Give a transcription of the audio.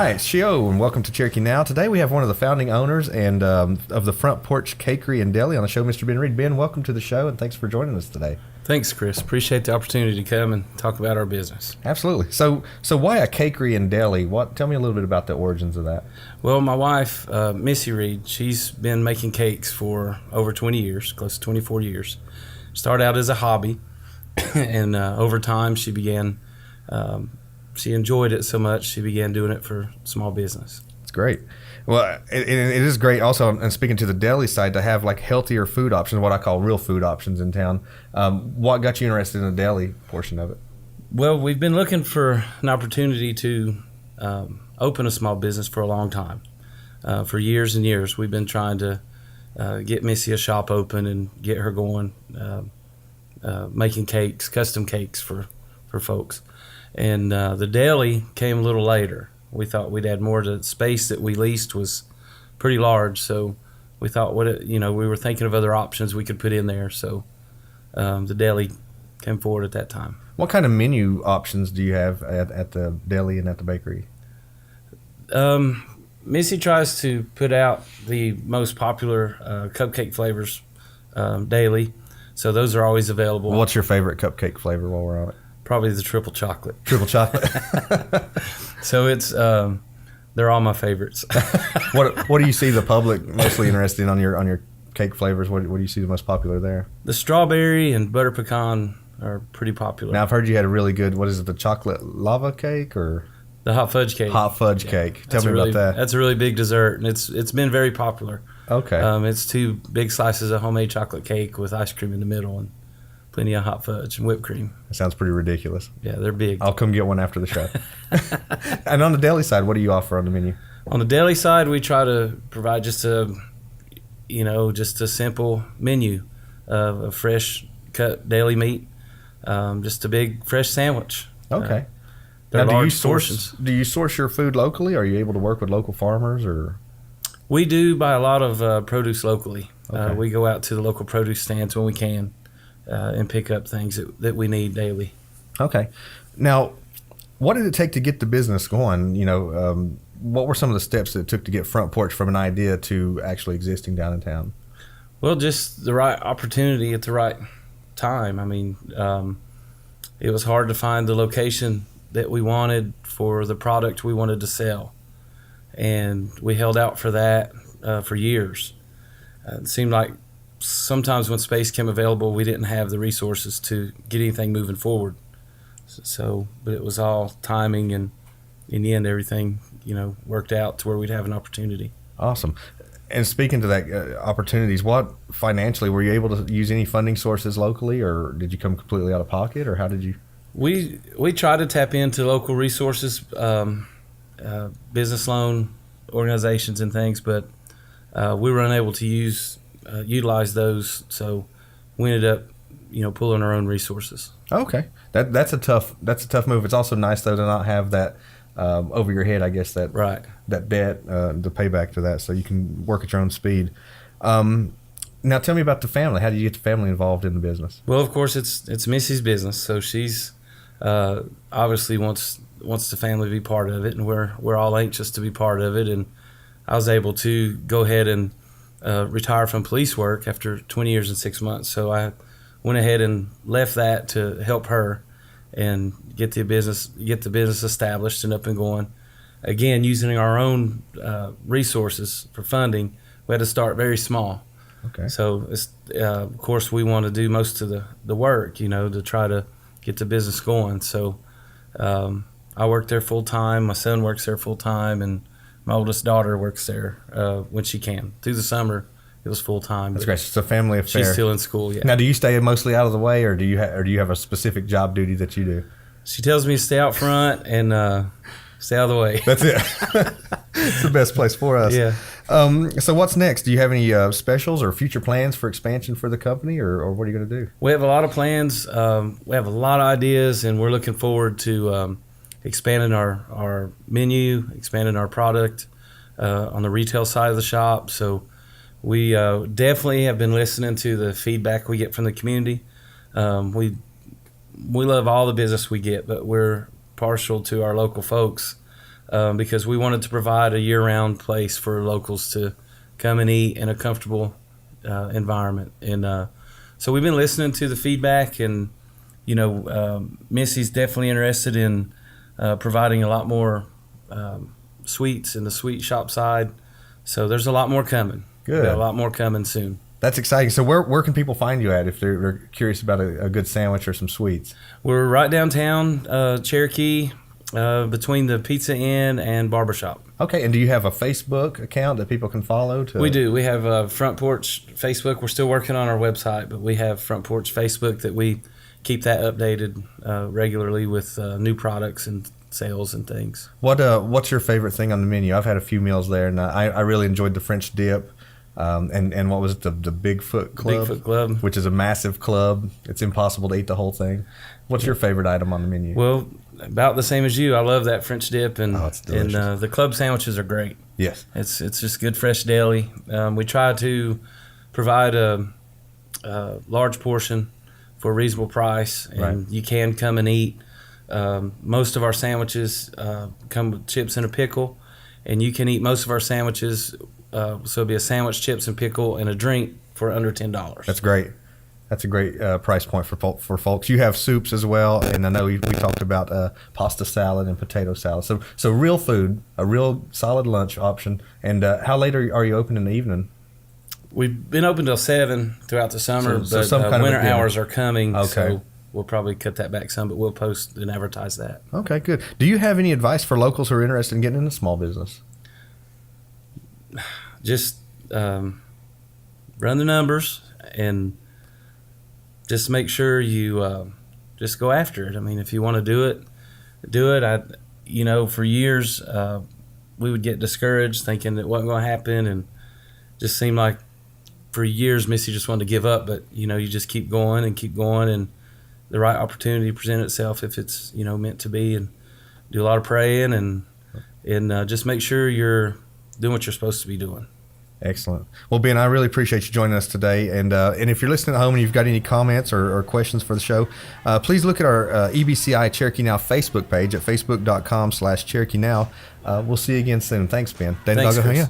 right, Shio, and welcome to Cherokee Now. Today we have one of the founding owners and of the Front Porch Cakery and Deli on the show, Mr. Ben Reed. Ben, welcome to the show, and thanks for joining us today. Thanks, Chris. Appreciate the opportunity to come and talk about our business. Absolutely. So why a Cakery and Deli? Tell me a little bit about the origins of that. Well, my wife, Missy Reed, she's been making cakes for over 20 years, close to 24 years. Started out as a hobby, and over time she began, she enjoyed it so much, she began doing it for small business. It's great. Well, it is great also, and speaking to the deli side, to have like healthier food options, what I call real food options in town. What got you interested in the deli portion of it? Well, we've been looking for an opportunity to open a small business for a long time. For years and years, we've been trying to get Missy a shop open and get her going, making cakes, custom cakes for folks. And the deli came a little later. We thought we'd add more to the space that we leased was pretty large, so we thought we were thinking of other options we could put in there. So the deli came forward at that time. What kind of menu options do you have at the deli and at the bakery? Missy tries to put out the most popular cupcake flavors daily, so those are always available. What's your favorite cupcake flavor while we're on it? Probably the triple chocolate. Triple chocolate. So it's they're all my favorites. What do you see the public mostly interested in on your cake flavors? What do you see the most popular there? The strawberry and butter pecan are pretty popular. Now I've heard you had a really good, what is it, the chocolate lava cake or the hot fudge cake? Hot fudge cake. Tell me about that. That's a really big dessert, and it's been very popular. Okay. It's 2 big slices of homemade chocolate cake with ice cream in the middle and plenty of hot fudge and whipped cream. That sounds pretty ridiculous. Yeah, they're big. I'll come get one after the show. And on the deli side, what do you offer on the menu? On the deli side, we try to provide just a simple menu of fresh cut daily meat, just a big fresh sandwich. Okay. Now, do you source your food locally? Are you able to work with local farmers, or? We do buy a lot of produce locally. Okay. We go out to the local produce stands when we can. And pick up things that we need daily. Okay. Now, what did it take to get the business going? What were some of the steps that it took to get Front Porch from an idea to actually existing down in town? Well, just the right opportunity at the right time. I mean, it was hard to find the location that we wanted for the product we wanted to sell. And we held out for that for years. It seemed like sometimes when space came available, we didn't have the resources to get anything moving forward. But it was all timing, and in the end, everything, worked out to where we'd have an opportunity. Awesome. And speaking to that opportunities, what financially, were you able to use any funding sources locally, or did you come completely out of pocket, or how did you? We try to tap into local resources, business loan organizations and things, but we were unable to utilize those, so we ended up pulling our own resources. Okay. That's a tough move. It's also nice though to not have that over your head, I guess, that right, that debt, the payback to that, so you can work at your own speed. Now tell me about the family. How did you get the family involved in the business? Well, of course it's Missy's business, so she's obviously wants the family to be part of it, and we're all anxious to be part of it. And I was able to go ahead and retire from police work after 20 years and 6 months. So I went ahead and left that to help her and get the business established and up and going. Again, using our own resources for funding, we had to start very small. Okay. So of course we want to do most of the work, to try to get the business going. So I work there full time. My son works there full time, and my oldest daughter works there when she can. Through the summer, it was full time. That's great. It's a family affair. She's still in school. Yeah. Now, do you stay mostly out of the way, or do you have a specific job duty that you do? She tells me to stay out front and stay out of the way. That's it. It's the best place for us. Yeah. So what's next? Do you have any specials or future plans for expansion for the company, or what are you going to do? We have a lot of plans. We have a lot of ideas, and we're looking forward to expanding our menu, expanding our product on the retail side of the shop. So we definitely have been listening to the feedback we get from the community. We love all the business we get, but we're partial to our local folks because we wanted to provide a year-round place for locals to come and eat in a comfortable environment. And so we've been listening to the feedback, and Missy's definitely interested in providing a lot more sweets in the sweet shop side. So there's a lot more coming. Good. Got a lot more coming soon. That's exciting. So where can people find you at if they're curious about a good sandwich or some sweets? We're right downtown, Cherokee, between the Pizza Inn and Barbershop. Okay, and do you have a Facebook account that people can follow? We do. We have a Front Porch Facebook. We're still working on our website, but we have Front Porch Facebook that we keep that updated regularly with new products and sales and things. What's your favorite thing on the menu? I've had a few meals there, and I really enjoyed the French dip. And what was it, the Bigfoot Club? Bigfoot Club. Which is a massive club. It's impossible to eat the whole thing. What's your favorite item on the menu? Well, about the same as you. I love that French dip, and it's delicious. And the club sandwiches are great. Yes. It's just good fresh deli. We try to provide a large portion for a reasonable price, and Right. you can come and eat. Most of our sandwiches come with chips and a pickle, and you can eat most of our sandwiches. So it'll be a sandwich, chips, and pickle, and a drink for under $10. That's great. That's a great price point for folks. You have soups as well, and I know we talked about pasta salad and potato salad. So real food, a real solid lunch option. And how late are you open in the evening? We've been open till 7 throughout the summer, So but some kind of winter a dinner. hours are coming, Okay. so we'll probably cut that back some, but we'll post and advertise that. Okay, good. Do you have any advice for locals who are interested in getting into small business? Just run the numbers and just make sure you just go after it. I mean, if you want to do it, do it. For years we would get discouraged thinking it wasn't going to happen, and just seemed like for years Missy just wanted to give up. But you just keep going, and the right opportunity present itself if it's meant to be, and do a lot of praying and just make sure you're doing what you're supposed to be doing. Excellent. Well, Ben, I really appreciate you joining us today. And if you're listening at home and you've got any comments or questions for the show, please look at our EBCI Cherokee Now Facebook page at facebook.com/Cherokee Now. We'll see you again soon. Thanks, Ben. Thanks, Chris.